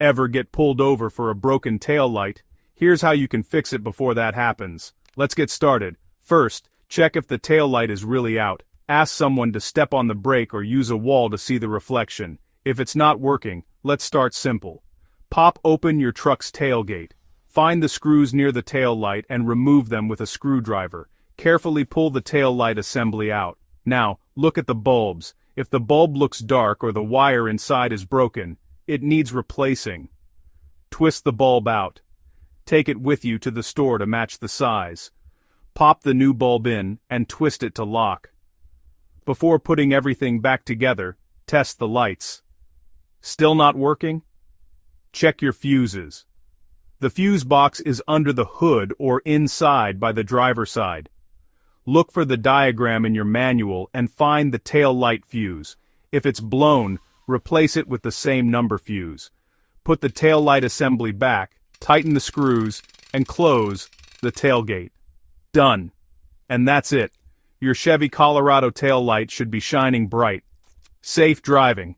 Ever get pulled over for a broken tail light? Here's how you can fix it before that happens. Let's get started. First, check if the tail light is really out. Ask someone to step on the brake or use a wall to see the reflection. If it's not working, let's start simple. Pop open your truck's tailgate. Find the screws near the tail light and remove them with a screwdriver. Carefully pull the tail light assembly out. Now, look at the bulbs. If the bulb looks dark or the wire inside is broken, it needs replacing. Twist the bulb out. Take it with you to the store to match the size. Pop the new bulb in and twist it to lock. Before putting everything back together, test the lights. Still not working? Check your fuses. The fuse box is under the hood or inside by the driver's side. Look for the diagram in your manual and find the tail light fuse. If it's blown, replace it with the same number fuse. Put the tail light assembly back, tighten the screws, and close the tailgate. Done. And that's it. Your Chevy Colorado tail light should be shining bright. Safe driving.